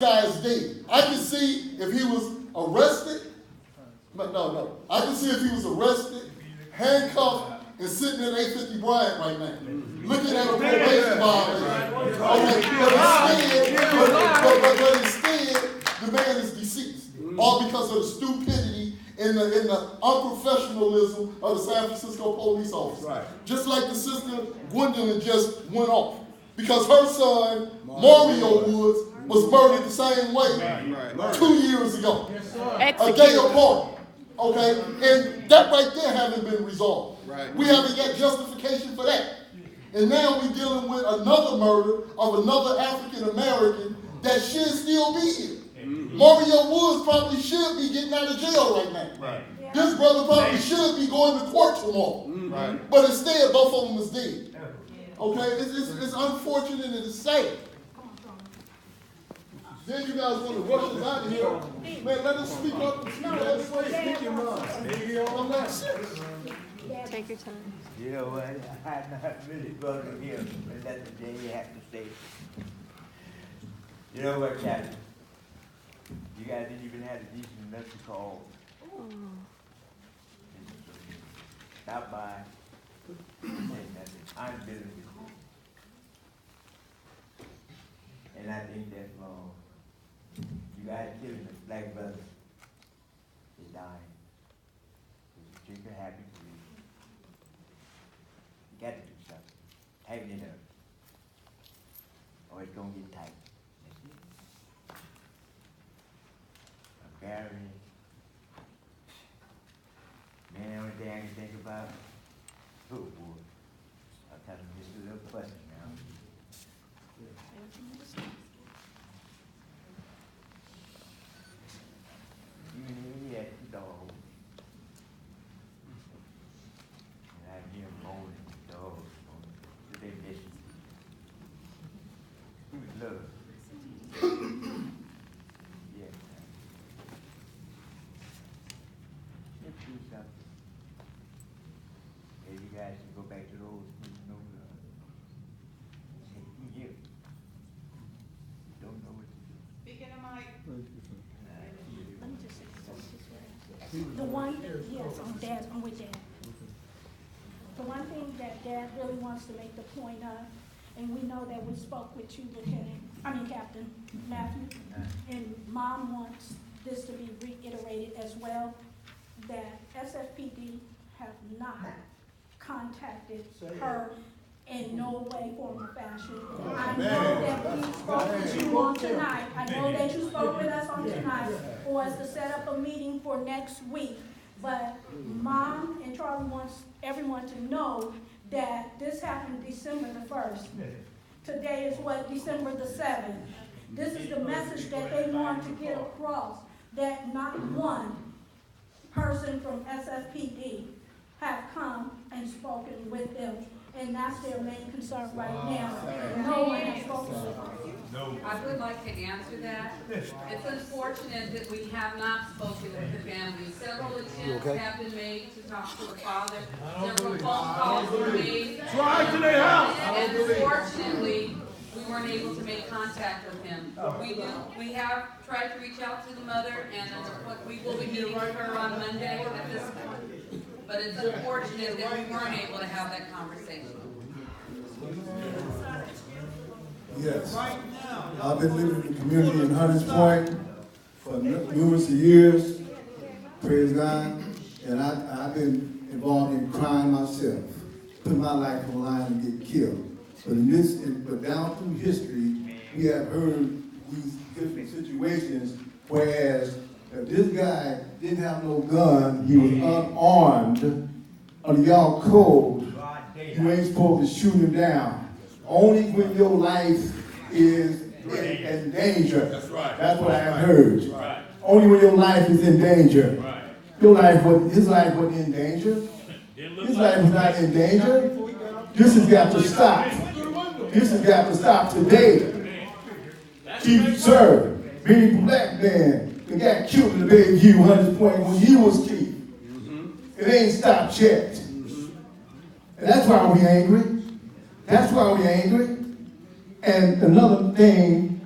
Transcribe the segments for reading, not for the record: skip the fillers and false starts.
guy's dead. I can see if he was arrested. No. I can see if he was arrested, handcuffed, and sitting at 850 Bryant right now, looking at a probation violation. Okay, but instead, the man is deceased, all because of the stupidity and the unprofessionalism of the San Francisco police officer. Right. Just like the sister Gwendolyn just went off, because her son Mario Woods was murdered the same way 2 years ago, a day apart. Okay, and that right there haven't been resolved. Right. We haven't got justification for that. And now we're dealing with another murder of another African American that should still be here. Mario Woods probably should be getting out of jail right now. Right. Yeah. This brother probably should be going to court tomorrow. Right. But instead, both of them is dead. Okay, it's unfortunate and it's sad. Then you guys want to rush us out of here. Man, let us speak up and speak up. Speak your mind. Take your time. You know what? I'm not really going to hear but that's the day you have to say. You know what, Captain? You guys didn't even have a decent enough to call. Stop by. Say nothing. I'm dealing with you. And I think that's wrong. You guys killing the black brother is dying. It's a trigger happy for you. You got to do something. Tighten it up. Or it's gonna get tight. That's it. I'm carrying it. Man, the only thing I can think about, oh boy, I'm telling you just a little question now. Yeah, dog. And I hear him moaning, dog. They miss you. He was love. Yeah. Let's do something. Maybe you guys should go back to the old school, no blood. Say, you don't know what to do. Speaking of Mike. Let me just say the one, yes, I'm with Dad. The one thing that Dad really wants to make the point of, and we know that we spoke with you, Captain Matthew, and Mom wants this to be reiterated as well, that SFPD have not contacted her in no way, form, or fashion. I know that we spoke with you on tonight. I know that you spoke with us on tonight for us to set up a meeting for next week. But Mom and Charlie wants everyone to know that this happened December the 1st. Today is what, December the 7th. This is the message that they want to get across, that not one person from SFPD have come and spoken with them. And that's their main concern right now. No one has spoken to them. I would like to answer that. It's unfortunate that we have not spoken with the family. Several attempts have been made to talk to the father. Several phone calls were made. Drive to their house. And unfortunately, we weren't able to make contact with him. We have tried to reach out to the mother, and we will be meeting with her on Monday at this point. But it's unfortunate that we weren't able to have that conversation. Yes. I've been living in the community in Hunters Point for numerous years, praise God, and I've been involved in crime myself, put my life on the line and get killed. But down through history, we have heard these different situations, whereas if this guy didn't have no gun, he was unarmed, under y'all code, you ain't supposed to shoot him down. Only when your life is in danger. That's right. That's what I have heard. Right. Only when your life is in danger. Right. His life wasn't in danger. His life was not in danger. This has got to stop. This has got to stop today. Chief Sir, being a black man, that got killed in the Bayview Hunters Point when he was chief. It ain't stopped yet. And that's why we're angry. That's why we're angry. And another thing,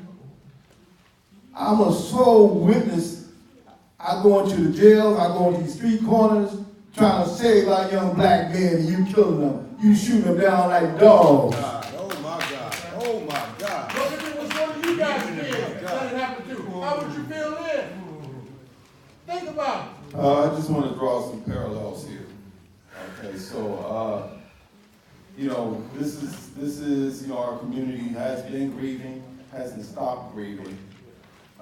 I'm a sole witness. I go into the jails, I go into these street corners, trying to save our young black men, and you killing them. You shooting them down like dogs. Oh my God. Oh my God. What if it was one of you guys did that it happened to? How would you feel then? Think about it. I just want to draw some parallels here. Okay, so this is our community has been grieving, hasn't stopped grieving.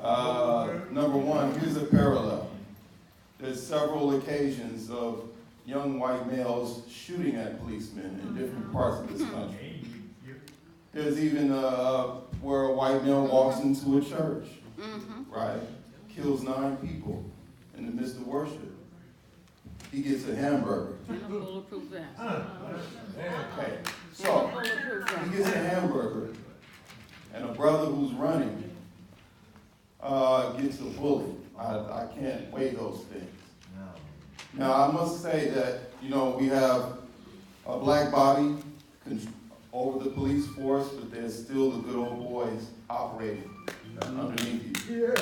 Number one, here's a parallel. There's several occasions of young white males shooting at policemen in different parts of this country. There's even where a white male walks into a church, right? Kills 9 people in the midst of worship. He gets a hamburger. Okay, so he gets a hamburger, and a brother who's running gets a bullet. I can't weigh those things. Now, I must say that, we have a black body over the police force, but there's still the good old boys operating underneath you.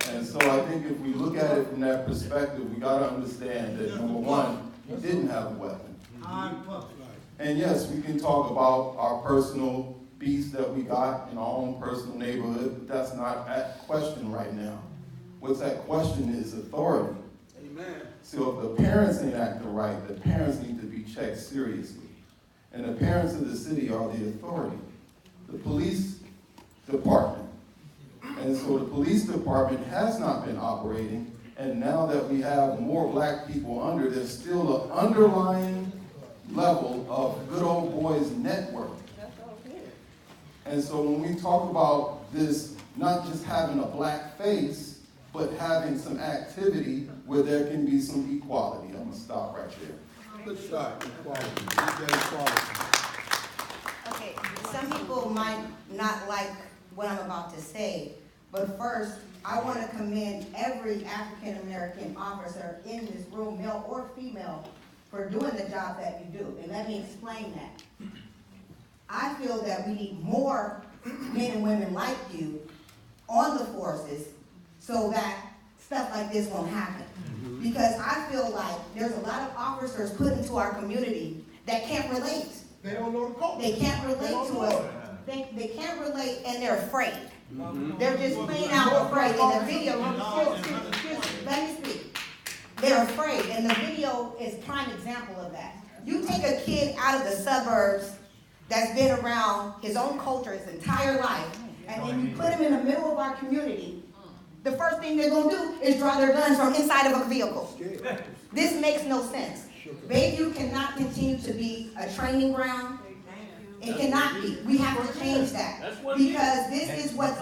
And so I think if we look at it from that perspective, we got to understand that, number one, he didn't have a weapon. And yes, we can talk about our personal beefs that we got in our own personal neighborhood, but that's not at question right now. What's at question is authority. Amen. So if the parents ain't acting right, the parents need to be checked seriously. And the parents of the city are the authority, the police department. And so the police department has not been operating, and now that we have more black people under, there's still an underlying level of good old boys network. And so when we talk about this, not just having a black face, but having some activity where there can be some equality. I'm gonna stop right there. Good shot. Equality. Get that equality. Okay, some people might not like what I'm about to say, but first, I want to commend every African American officer in this room, male or female, for doing the job that you do. And let me explain that. I feel that we need more men and women like you on the forces so that stuff like this won't happen. Because I feel like there's a lot of officers put into our community that can't relate. They don't know the culture. They can't relate to us. They can't relate, and they're afraid. They're just plain out afraid. In the video, excuse me, let me speak. They're afraid, and the video is prime example of that. You take a kid out of the suburbs that's been around his own culture his entire life, and then you put him in the middle of our community, the first thing they're going to do is draw their guns from inside of a vehicle. This makes no sense. Bayview cannot continue to be a training ground. It cannot be. We have to change that. Because this is what's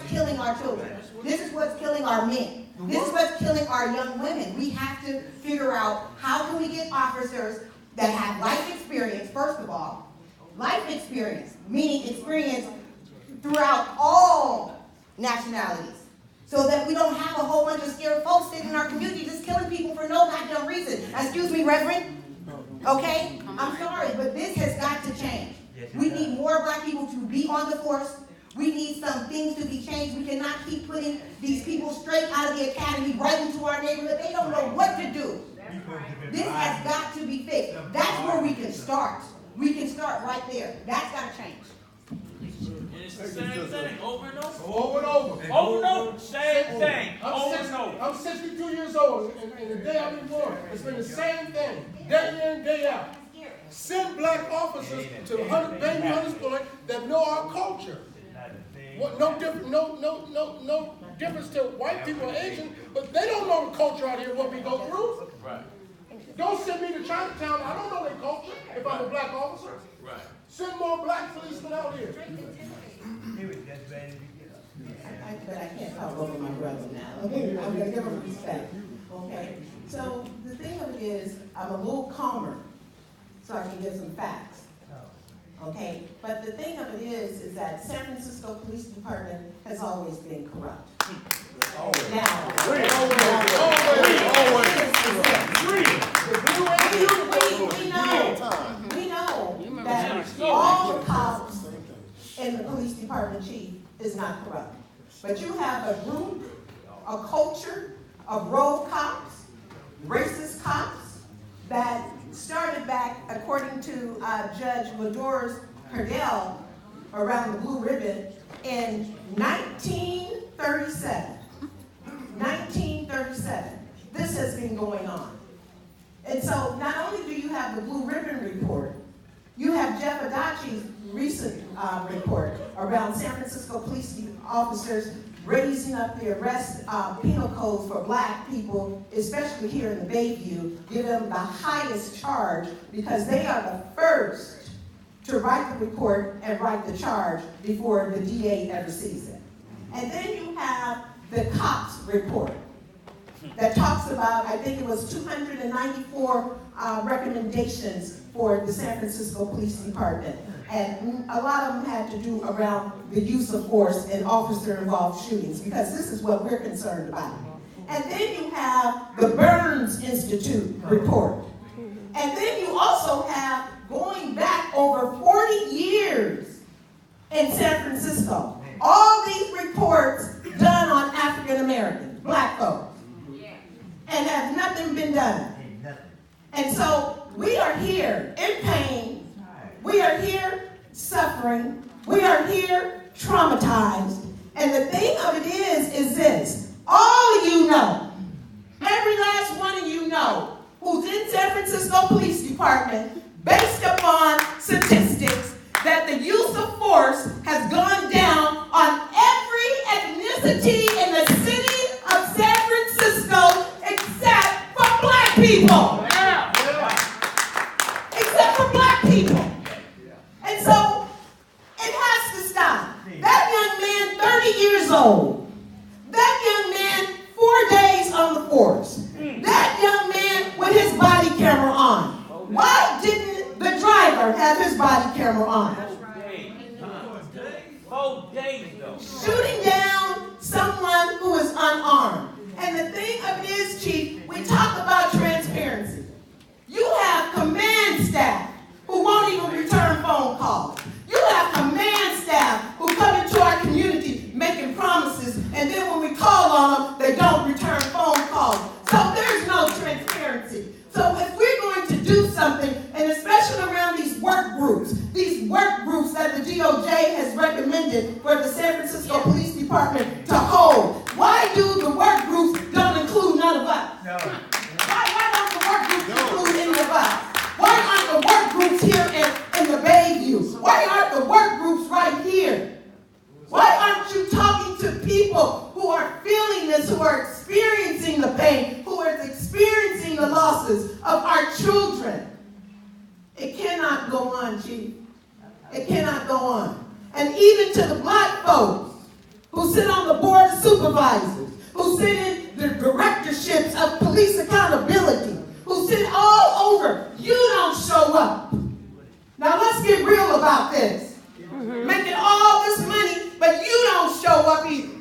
killing our children. This is what's killing our men. This is what's killing our young women. We have to figure out how can we get officers that have life experience, first of all. Life experience, meaning experience throughout all nationalities. So that we don't have a whole bunch of scared folks sitting in our community just killing people for no goddamn reason. Excuse me, Reverend. Okay? I'm sorry, but this has got to change. We need more black people to be on the force. We need some things to be changed. We cannot keep putting these people straight out of the academy right into our neighborhood. They don't know what to do. This has got to be fixed. That's where we can start. We can start right there. That's got to change. And it's the same thing, over and over. Over and over. Over and over, same thing, over and over. I'm 62 years old, and the day I've been born, it's been the same thing, day in, day out. Send black officers to Baby Hunter's Point that know our culture. What, no difference to white people or Asian, but they don't know the culture out here, what we go through. Right. Don't send me to Chinatown, I don't know their culture if I'm a black officer. Right. Send more black policemen out here. But I can't talk over my brother now. Okay, I'm gonna give him respect. Okay, so the thing of it is, I'm a little calmer, so I can give some facts. Okay, but the thing of it is that San Francisco Police Department has always been corrupt. Now, we know that all the cops in the police department chief is not corrupt. But you have a group, a culture of rogue cops, racist cops, that started back, according to Judge Ladors Cardell, around the Blue Ribbon, in 1937. 1937. This has been going on. And so not only do you have the Blue Ribbon report, you have Jeff Adachi's recent report around San Francisco police officers raising up the arrest penal code for black people, especially here in the Bayview, give them the highest charge because they are the first to write the report and write the charge before the DA ever sees it. And then you have the cops report that talks about, I think it was 294 recommendations for the San Francisco Police Department. And a lot of them had to do around the use of force and officer-involved shootings, because this is what we're concerned about. And then you have the Burns Institute report. And then you also have, going back over 40 years in San Francisco, all these reports done on African Americans, black folks, and have nothing been done. And so we are here in pain. We are here suffering. We are here traumatized. And the thing of it is this. All of you know, every last one of you know, who's in San Francisco Police Department, based upon statistics, that the use of force has gone down on every ethnicity in the city of San Francisco except for black people. Except for black people. And so it has to stop. That young man, 30 years old. That young man, 4 days on the force. That young man with his body camera on. Why didn't the driver have his body camera on? 4 days though. Shooting down someone who is unarmed. And the thing of it is, Chief, we talk about transparency. You have command staff who won't even return phone calls. You have command staff who come into our community making promises, and then when we call on them, they don't return phone calls. So there's no transparency. So if we're going to do something, and especially around these work groups that the DOJ has recommended for the San Francisco Police Department to hold, why do the work groups don't include none of us? No. Why don't the work groups include any of us? Why aren't the work groups here in the Bayview? Why aren't the work groups right here? Why aren't you talking to people who are feeling this, who are experiencing the pain, who are experiencing the losses of our children? It cannot go on, Chief. It cannot go on. And even to the black folks who sit on the board of supervisors, who sit in the directorships of police accountability, who sit all over, you don't show up. Now let's get real about this. Making all this money, but you don't show up either.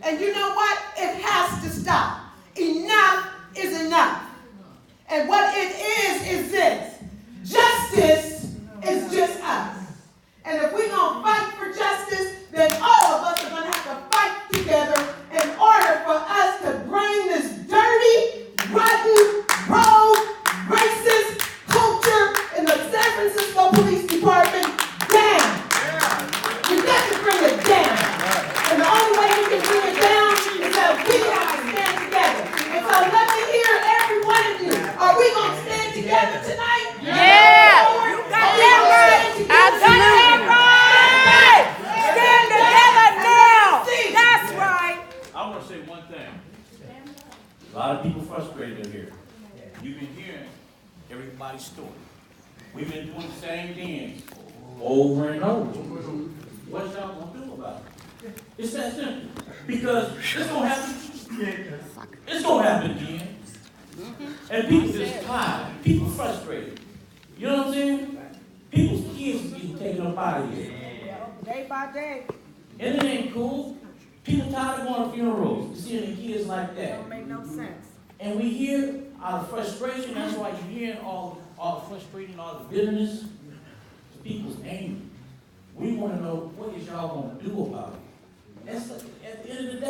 And you know what? It has to stop. Enough is enough. And what it is this. Justice is just us. And if we're going to fight for justice, then all of us are going to have to fight together in order for us to bring this dirty, rotten, rogue, racist culture in the San Francisco Police Department down. You got to bring it down. And the only way you can bring it down is that we have to stand together. And so let me hear every one of you. Are we going to stand together tonight? Yeah. You got that right. I got that right. Stand together now. That's right. I want to say one thing. A lot of people frustrated in here. You've been hearing everybody's story. We've been doing the same dance over and over. What y'all gonna do about it? It's that simple. Because it's gonna happen. It's gonna happen again. And people just tired. People frustrated. You know what I'm saying? People's kids are getting taken up out of here. Day by day. And it ain't cool. People tired of going to funerals, seeing their kids like that. Don't make no sense. And we hear out of frustration, that's why you're hearing all the frustration, all the bitterness. People's anger. We want to know, what is y'all going to do about it? And so, at the end of the day,